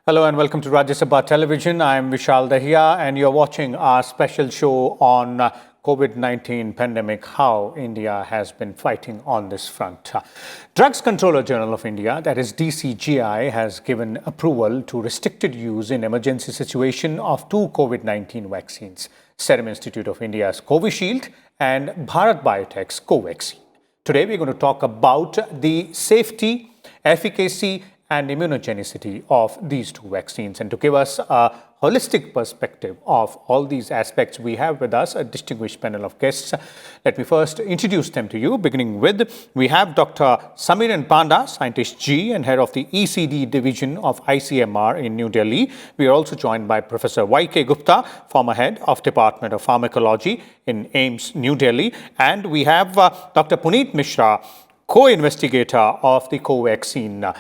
Hello and welcome to Rajya Sabha Television. I am Vishal Dahiya and you're watching our special show on COVID-19 pandemic, how India has been fighting on this front. Drugs Controller Journal of India, that is DCGI, has given approval to restricted use in emergency situation of two COVID-19 vaccines, Serum Institute of India's Covishield and Bharat Biotech's Covaxin. Today we're going to talk about the safety, efficacy and immunogenicity of these two vaccines. And to give us a holistic perspective of all these aspects, we have with us a distinguished panel of guests. Let me first introduce them to you, beginning with, we have Dr. Samiran Panda, Scientist G and Head of the ECD Division of ICMR in New Delhi. We are also joined by Professor Y.K. Gupta, former Head of Department of Pharmacology in AIIMS, New Delhi. And we have Dr. Puneet Mishra, co-investigator of the Covaxin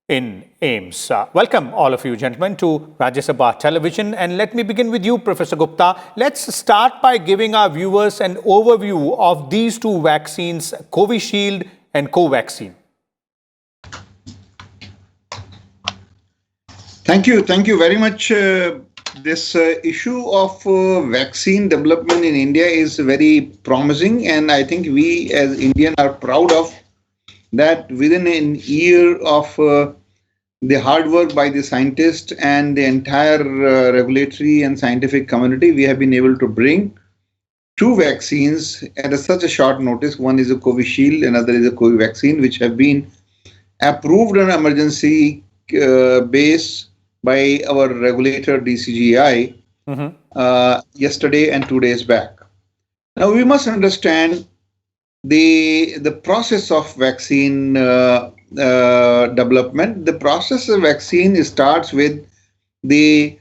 in AIIMS. Welcome all of you gentlemen to Rajya Sabha Television, and let me begin with you, Professor Gupta. Let's start by giving our viewers an overview of these two vaccines, Covishield and Covaxin. Thank you very much. This issue of vaccine development in India is very promising, and I think we as Indians are proud of that. Within a year of the hard work by the scientists and the entire regulatory and scientific community, we have been able to bring two vaccines at such a short notice. One is a Covishield, another is a Covaxin, which have been approved on emergency base by our regulator DCGI yesterday and 2 days back. Now we must understand the process of vaccine development. The process of vaccine starts with the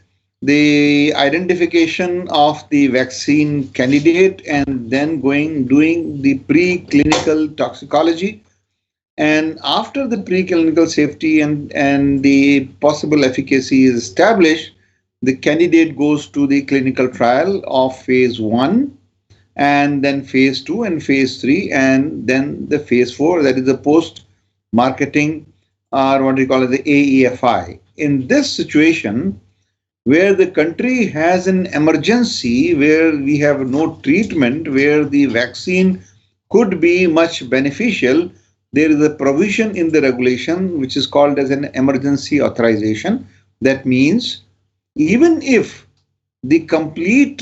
identification of the vaccine candidate and then doing the preclinical toxicology. And after the preclinical safety and the possible efficacy is established, the candidate goes to the clinical trial of phase 1 and then phase 2 and phase 3 and then the phase 4, that is the post-marketing or what we call it the AEFI. In this situation, where the country has an emergency, where we have no treatment, where the vaccine could be much beneficial, there is a provision in the regulation which is called as an emergency authorization. That means even if the complete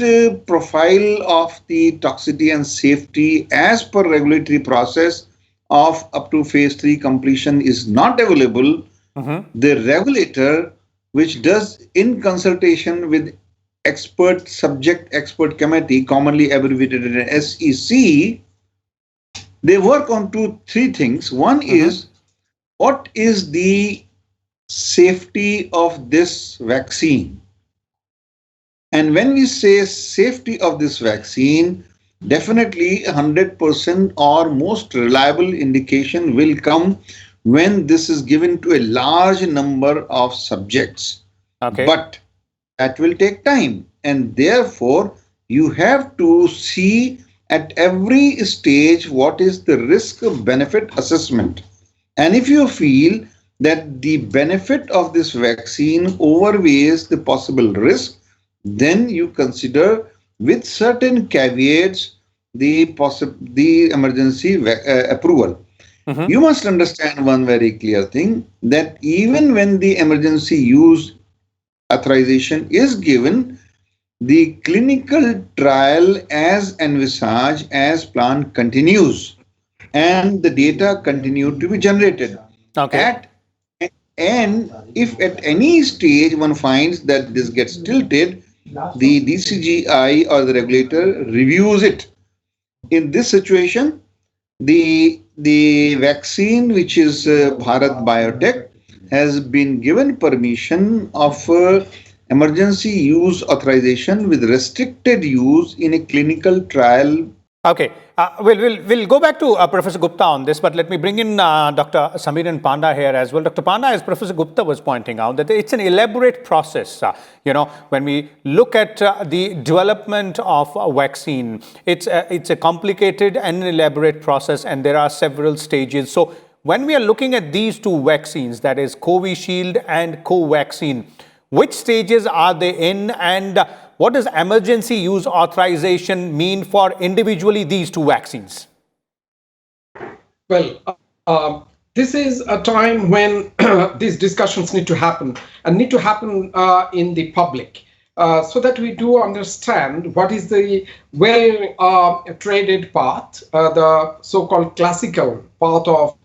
profile of the toxicity and safety as per regulatory process of up to phase 3 completion is not available, the regulator, which does in consultation with subject expert committee, commonly abbreviated as SEC, they work on three things. One is, what is the safety of this vaccine? And when we say safety of this vaccine, definitely 100% or most reliable indication will come when this is given to a large number of subjects. Okay. But that will take time, and therefore you have to see at every stage what is the risk benefit assessment. And if you feel that the benefit of this vaccine outweighs the possible risk, then you consider with certain caveats the emergency approval. You must understand one very clear thing, that even when the emergency use authorization is given, the clinical trial as envisaged, as planned, continues, and the data continue to be generated. Okay. And if at any stage one finds that this gets tilted, the DCGI or the regulator reviews it. In this situation, the vaccine, which is Bharat Biotech, has been given permission of emergency use authorization with restricted use in a clinical trial. Okay, we'll go back to Professor Gupta on this, but let me bring in Dr. Samiran Panda here as well. Dr. Panda, as Professor Gupta was pointing out, that it's an elaborate process. When we look at the development of a vaccine, it's a complicated and elaborate process, and there are several stages. So when we are looking at these two vaccines, that is Covishield and Covaxin, which stages are they in, and what does emergency use authorization mean for individually these two vaccines? Well, this is a time when these discussions need to happen and need to happen in the public so that we do understand what is the well-traded path, the so-called classical path of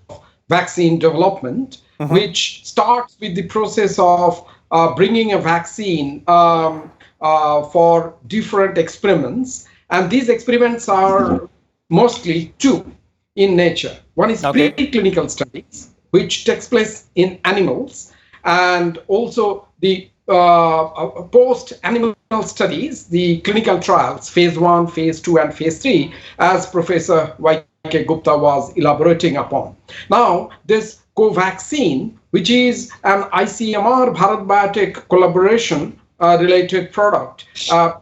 vaccine development, which starts with the process of bringing a vaccine for different experiments. And these experiments are mostly two in nature. One is preclinical studies, which takes place in animals, and also the post-animal studies, the clinical trials, phase 1, phase 2, and phase 3, as Professor Y.K. Gupta was elaborating upon. Now, this Covaxin, which is an ICMR Bharat Biotech collaboration related product,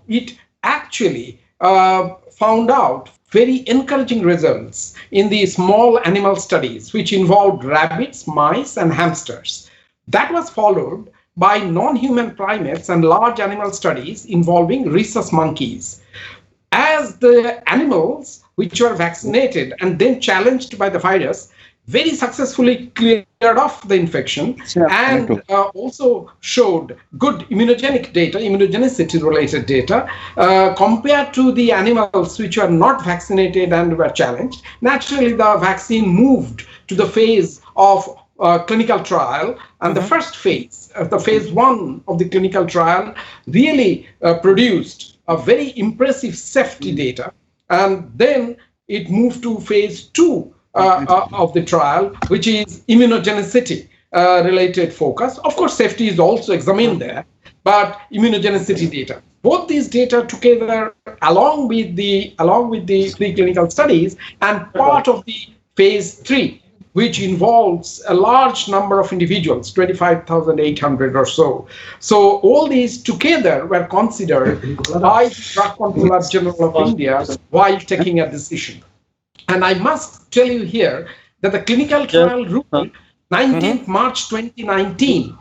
it actually found out very encouraging results in the small animal studies, which involved rabbits, mice, and hamsters. That was followed by non-human primates and large animal studies involving rhesus monkeys. As the animals which were vaccinated and then challenged by the virus very successfully cleared off the infection and also showed good immunogenic data, immunogenicity related data, compared to the animals which were not vaccinated and were challenged. Naturally, the vaccine moved to the phase of clinical trial, and the first phase, the phase 1 of the clinical trial, really produced a very impressive safety data, and then it moved to phase 2 of the trial, which is immunogenicity related focus. Of course, safety is also examined there, but immunogenicity data. Both these data together, along with the preclinical studies, and part of the phase 3, which involves a large number of individuals, 25,800 or so. So all these together were considered by the Drug Controller General of India while taking a decision. And I must tell you here that the clinical trial rule, 19th March 2019,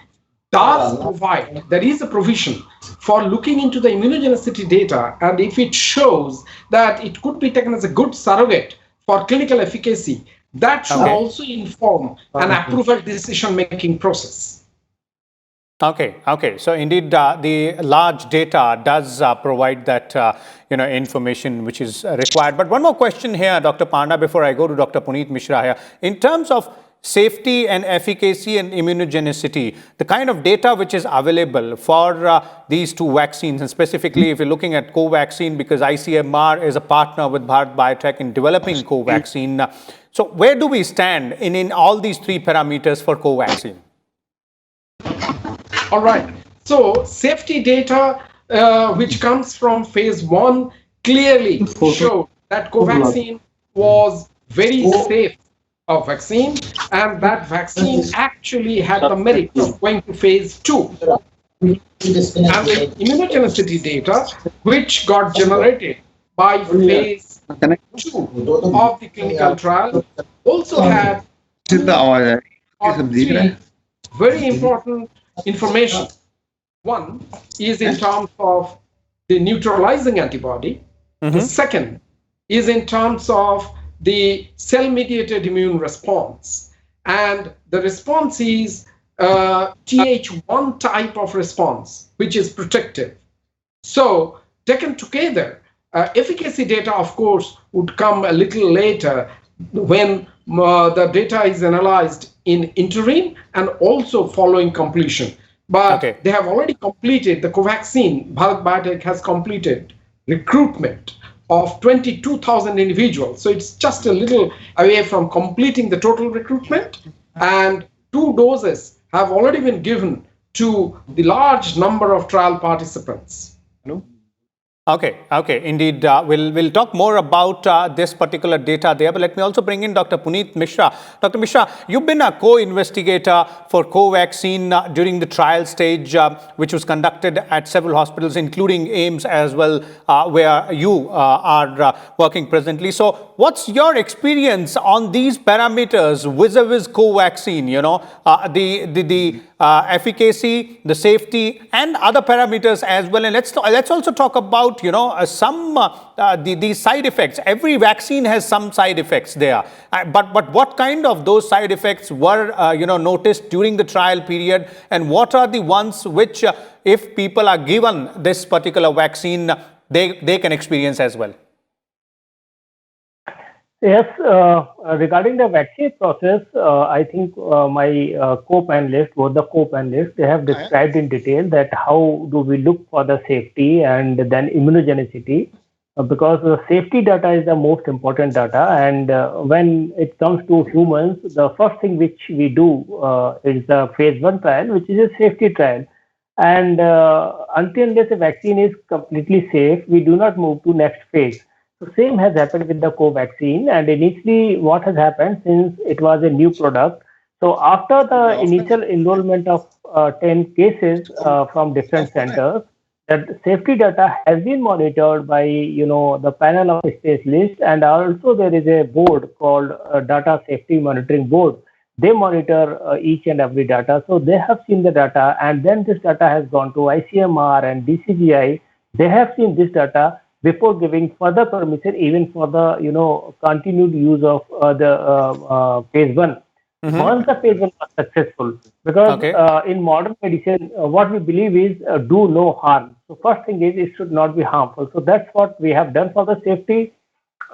does provide, there is a provision for looking into the immunogenicity data, and if it shows that it could be taken as a good surrogate for clinical efficacy, that should also inform an approval decision-making process. Okay. So indeed, the large data does provide that information which is required. But one more question here, Dr. Panda, before I go to Dr. Puneet Mishra here. In terms of safety and efficacy and immunogenicity, the kind of data which is available for these two vaccines, and specifically if you're looking at Covaxin, because ICMR is a partner with Bharat Biotech in developing Covaxin. So where do we stand in all these three parameters for Covaxin? All right. So safety data, which comes from phase 1, clearly showed that Covaxin was very safe a vaccine, and that vaccine actually had the merit of going to phase 2. And the immunogenicity data, which got generated by phase 2 of the clinical trial, also had three very important information. One is in terms of the neutralizing antibody. The second is in terms of the cell-mediated immune response. And the response is Th1 type of response, which is protective. So taken together, efficacy data, of course, would come a little later when the data is analyzed in interim and also following completion. But they have already completed, the Covaxin, Bharat Biotech has completed recruitment of 22,000 individuals. So it's just a little away from completing the total recruitment, and 2 doses have already been given to the large number of trial participants. Okay. Indeed, we'll talk more about this particular data there, but let me also bring in Dr. Puneet Mishra. Dr. Mishra, you've been a co-investigator for Covaxin during the trial stage, which was conducted at several hospitals, including AIIMS as well, where you are working presently. So what's your experience on these parameters vis-a-vis Covaxin? The efficacy, the safety, and other parameters as well. And let's also talk about the side effects. Every vaccine has some side effects there. But what kind of those side effects were noticed during the trial period, and what are the ones which, if people are given this particular vaccine, they can experience as well? Yes, regarding the vaccine process, I think my co-panelists, both the co-panelists, they have described in detail that how do we look for the safety and then immunogenicity, because the safety data is the most important data. And when it comes to humans, the first thing which we do is the phase 1 trial, which is a safety trial. And until this vaccine is completely safe, we do not move to next phase. So same has happened with the Covaxin, and initially what has happened, since it was a new product, so after the initial enrollment of 10 cases from different centers, that safety data has been monitored by the panel of specialists, and also there is a board called Data Safety Monitoring Board. They monitor each and every data, so they have seen the data, and then this data has gone to ICMR and DCGI. They have seen this data before giving further permission, even for the continued use of the phase 1. Mm-hmm. Once the phase 1 was successful, because in modern medicine, what we believe is do no harm. So first thing is it should not be harmful. So that's what we have done for the safety.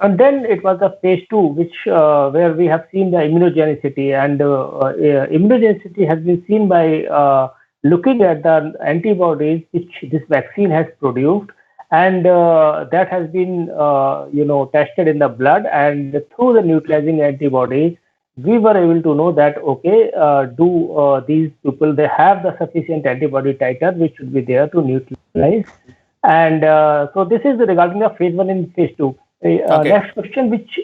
And then it was the phase 2, which where we have seen the immunogenicity, and immunogenicity has been seen by looking at the antibodies which this vaccine has produced, and that has been tested in the blood, and through the neutralizing antibodies, we were able to know that these people, they have the sufficient antibody titer which should be there to neutralize. And so this is regarding the phase 1 and phase 2. Next question, which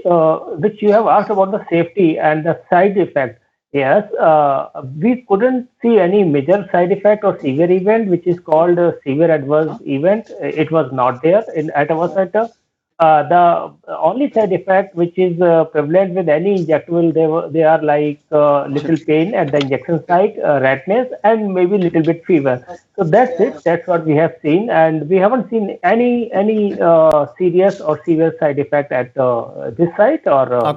you have asked about the safety and the side effect. Yes, we couldn't see any major side effect or severe event, which is called a severe adverse event. It was not there at our center. The only side effect which is prevalent with any injectable, they are like little pain at the injection site, redness, and maybe little bit fever. So that's it. That's what we have seen, and we haven't seen any serious or severe side effect at this site or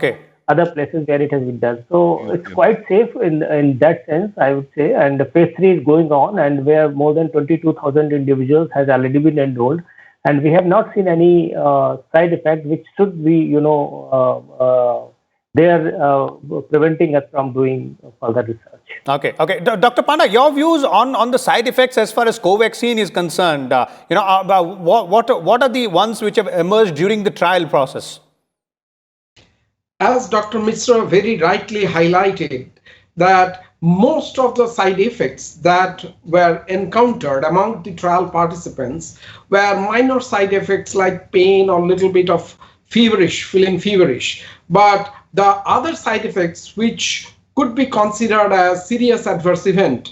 other places where it has been done. So it's quite safe in that sense, I would say. And the phase 3 is going on, and where more than 22,000 individuals has already been enrolled. And we have not seen any side effect which should be, preventing us from doing further research. Okay. Dr. Panda, your views on the side effects as far as Covaxin is concerned. What are the ones which have emerged during the trial process? As Dr. Mishra very rightly highlighted, that most of the side effects that were encountered among the trial participants were minor side effects like pain or little bit of feeling feverish. But the other side effects which could be considered as serious adverse event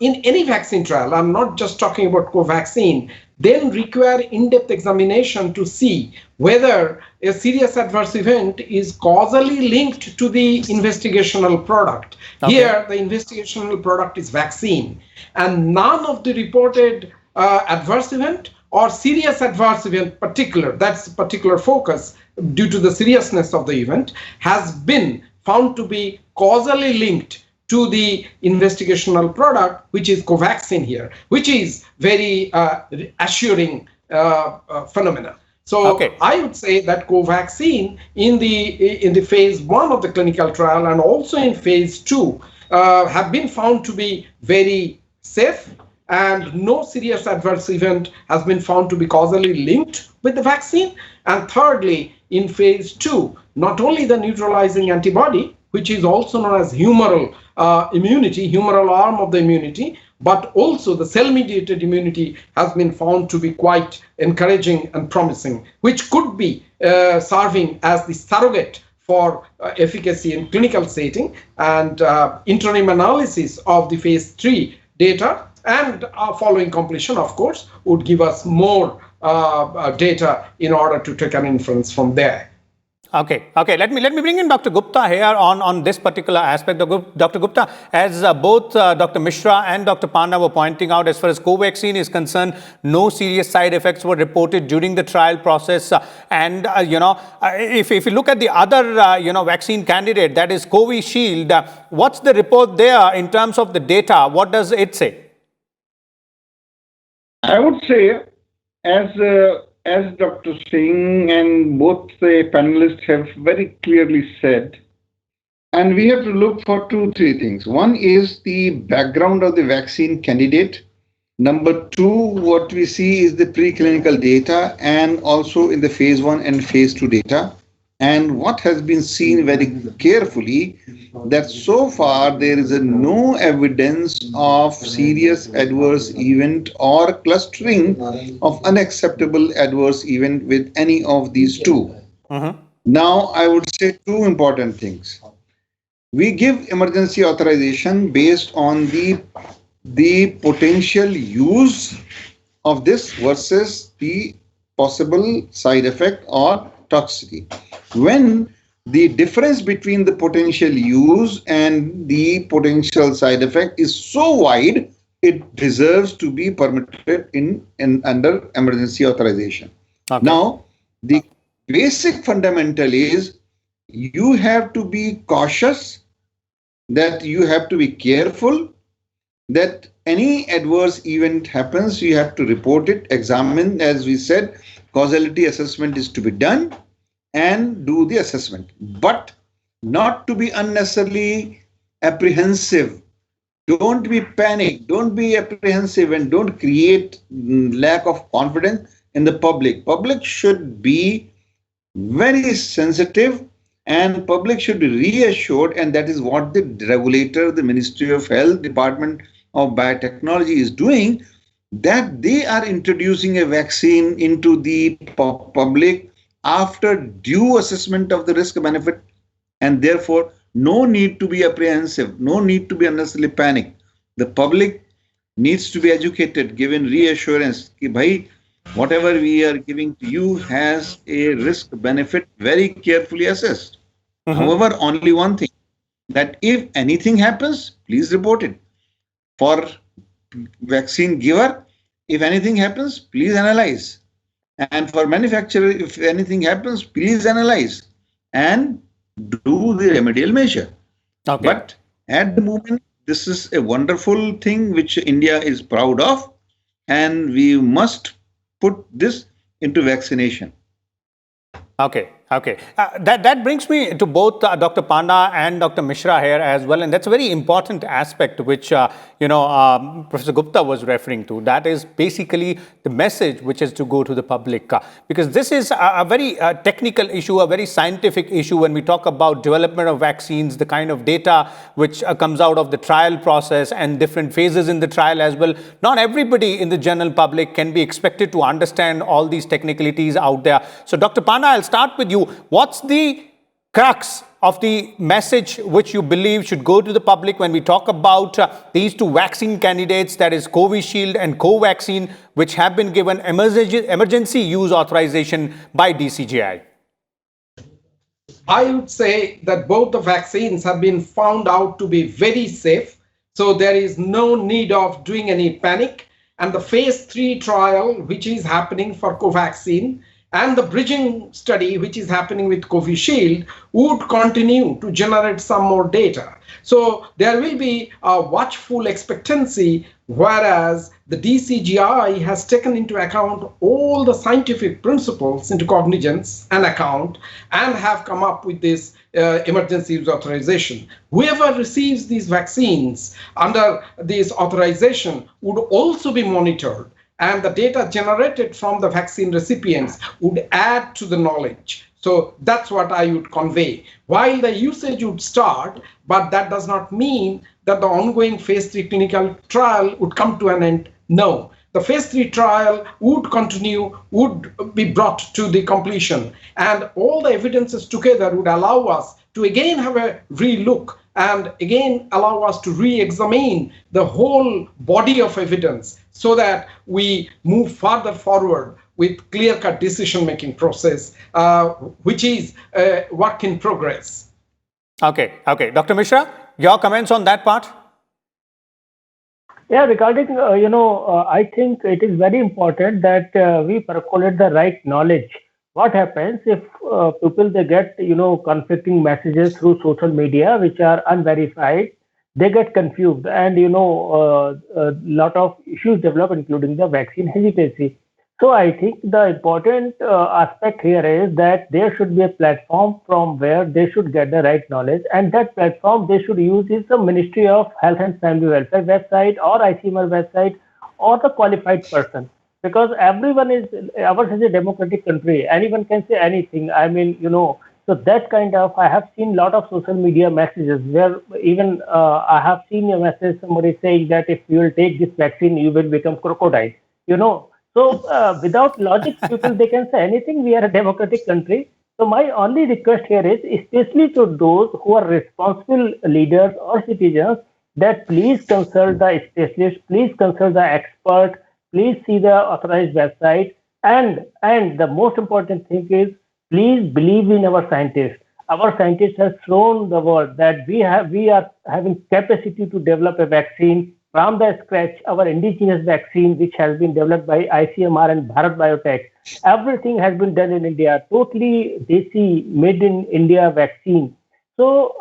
in any vaccine trial, I'm not just talking about Covaxin, then require in-depth examination to see whether a serious adverse event is causally linked to the investigational product. Here, the investigational product is vaccine, and none of the reported adverse event or serious adverse event that's particular focus due to the seriousness of the event, has been found to be causally linked to the investigational product, which is Covaxin here, which is very assuring phenomena. So I would say that Covaxin in the phase 1 of the clinical trial and also in phase 2 have been found to be very safe, and no serious adverse event has been found to be causally linked with the vaccine. And thirdly, in phase 2, not only the neutralizing antibody, which is also known as humoral immunity, humoral arm of the immunity, but also the cell-mediated immunity has been found to be quite encouraging and promising, which could be serving as the surrogate for efficacy in clinical setting. And interim analysis of the phase 3 data and following completion, of course, would give us more data in order to take an inference from there. Okay. Let me bring in Dr. Gupta here on this particular aspect. Dr. Gupta, as both Dr. Mishra and Dr. Panda were pointing out, as far as Covaxin is concerned, no serious side effects were reported during the trial process. If you look at the other vaccine candidate, that is Covishield, what's the report there in terms of the data? What does it say? I would say, as Dr. Singh and both the panelists have very clearly said, and we have to look for 2-3 things. One is the background of the vaccine candidate. Number 2, what we see is the preclinical data and also in the phase 1 and phase 2 data. And what has been seen very carefully, that so far there is no evidence of serious adverse event or clustering of unacceptable adverse event with any of these two. Now, I would say 2 important things. We give emergency authorization based on the potential use of this versus the possible side effect or toxicity. When the difference between the potential use and the potential side effect is so wide, it deserves to be permitted in under emergency authorization. Okay. Now, the basic fundamental is you have to be cautious, that you have to be careful, that any adverse event happens, you have to report it, examine, as we said, causality assessment is to be done, and do the assessment, but not to be unnecessarily apprehensive. Don't be panicked, don't be apprehensive, and don't create lack of confidence in the public. Public should be very sensitive and public should be reassured, and that is what the regulator, the Ministry of Health, Department of Biotechnology is doing, that they are introducing a vaccine into the public after due assessment of the risk benefit, and therefore no need to be apprehensive, no need to be unnecessarily panicked. The public needs to be educated, given reassurance कि भाई, whatever we are giving to you has a risk benefit very carefully assessed. However, only one thing, that if anything happens, please report it. For vaccine giver, if anything happens, please analyze. And for manufacturer, if anything happens, please analyze and do the remedial measure. Okay. But at the moment, this is a wonderful thing which India is proud of, and we must put this into vaccination. Okay. That brings me to both Dr. Panda and Dr. Mishra here as well, and that's a very important aspect which Professor Gupta was referring to. That is basically the message which is to go to the public, because this is a very technical issue, a very scientific issue. When we talk about development of vaccines, the kind of data which comes out of the trial process and different phases in the trial as well, not everybody in the general public can be expected to understand all these technicalities out there. So Dr. Panda, I'll start with you. What's the crux of the message which you believe should go to the public when we talk about these two vaccine candidates, that is Covishield and Covaxin, which have been given emergency use authorization by DCGI? I would say that both the vaccines have been found out to be very safe, so there is no need of doing any panic. And the phase 3 trial, which is happening for Covaxin, and the bridging study, which is happening with Covishield, would continue to generate some more data. So there will be a watchful expectancy, whereas the DCGI has taken into account all the scientific principles into cognizance and account, and have come up with this emergency use authorization. Whoever receives these vaccines under this authorization would also be monitored, and the data generated from the vaccine recipients would add to the knowledge. So that's what I would convey. While the usage would start, but that does not mean that the ongoing phase 3 clinical trial would come to an end. No, the phase 3 trial would continue, would be brought to the completion, and all the evidences together would allow us to again have a relook and again allow us to re-examine the whole body of evidence, so that we move further forward with clear-cut decision-making process, which is a work in progress. Okay. Dr. Mishra, your comments on that part? Yeah, regarding, I think it is very important that we percolate the right knowledge. What happens if people they get, conflicting messages through social media which are unverified, they get confused and, a lot of issues develop, including the vaccine hesitancy. So I think the important aspect here is that there should be a platform from where they should get the right knowledge, and that platform they should use is the Ministry of Health and Family Welfare website or ICMR website or the qualified person. Because everyone is, ours is a democratic country. Anyone can say anything. I mean, so that kind of, I have seen a lot of social media messages where even I have seen a message, somebody saying that if you will take this vaccine, you will become crocodile, So without logic, people, they can say anything. We are a democratic country. So my only request here is, especially to those who are responsible leaders or citizens, that please consult the specialist, please consult the expert, please see the authorized website. And the most important thing is, please believe in our scientists. Our scientists have shown the world that we are having capacity to develop a vaccine from the scratch, our indigenous vaccine, which has been developed by ICMR and Bharat Biotech. Everything has been done in India, totally desi, made in India vaccine. So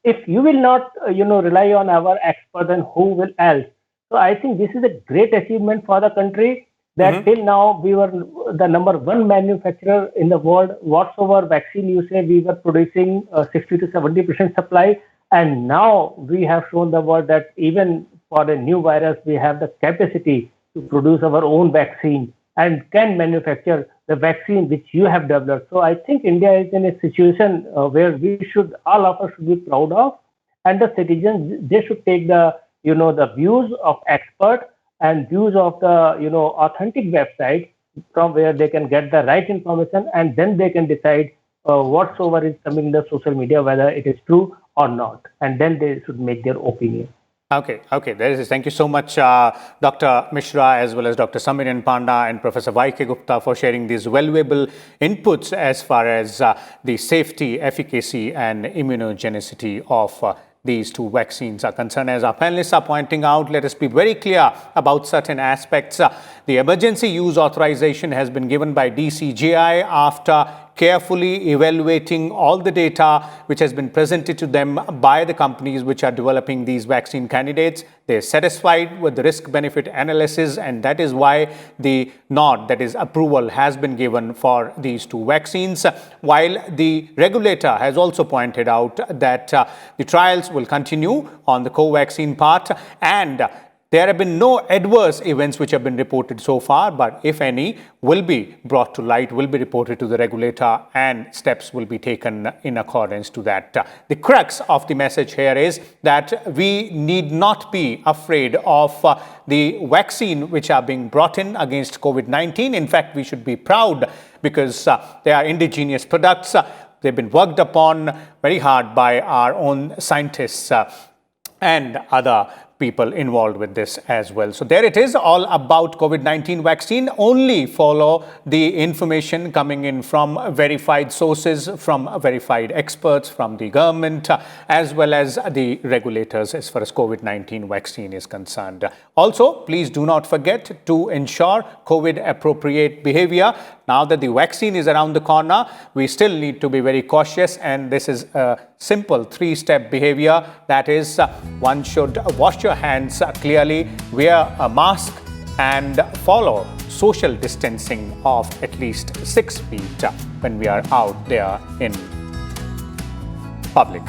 if you will not, rely on our experts, then who will else? So I think this is a great achievement for the country that till now we were the number one manufacturer in the world. Whatsoever vaccine you say, we were producing 60 to 70% supply. And now we have shown the world that even for a new virus, we have the capacity to produce our own vaccine and can manufacture the vaccine which you have developed. So I think India is in a situation where all of us should be proud of, and the citizens, they should take the views of experts and views of the authentic website from where they can get the right information, and then they can decide whatsoever is coming in the social media, whether it is true or not, and then they should make their opinion. Okay. There is. Thank you so much, Dr. Mishra, as well as Dr. Samiran Panda and Professor Y.K. Gupta for sharing these valuable inputs as far as the safety, efficacy, and immunogenicity of these two vaccines are concerned. As our panelists are pointing out, let us be very clear about certain aspects. The emergency use authorization has been given by DCGI after carefully evaluating all the data which has been presented to them by the companies which are developing these vaccine candidates. They're satisfied with the risk-benefit analysis, and that is why the nod, that is approval, has been given for these two vaccines. While the regulator has also pointed out that the trials will continue on the co-vaccine part, and there have been no adverse events which have been reported so far, but if any will be brought to light, will be reported to the regulator, and steps will be taken in accordance to that. The crux of the message here is that we need not be afraid of the vaccine which are being brought in against COVID-19. In fact, we should be proud because they are indigenous products. They've been worked upon very hard by our own scientists and other people involved with this as well. So there it is, all about COVID-19 vaccine. Only follow the information coming in from verified sources, from verified experts, from the government, as well as the regulators as far as COVID-19 vaccine is concerned. Also, please do not forget to ensure COVID-appropriate behavior. Now that the vaccine is around the corner, we still need to be very cautious, and this is a simple 3-step behavior. That is, one should wash your hands clearly, wear a mask, and follow social distancing of at least 6 feet when we are out there in public.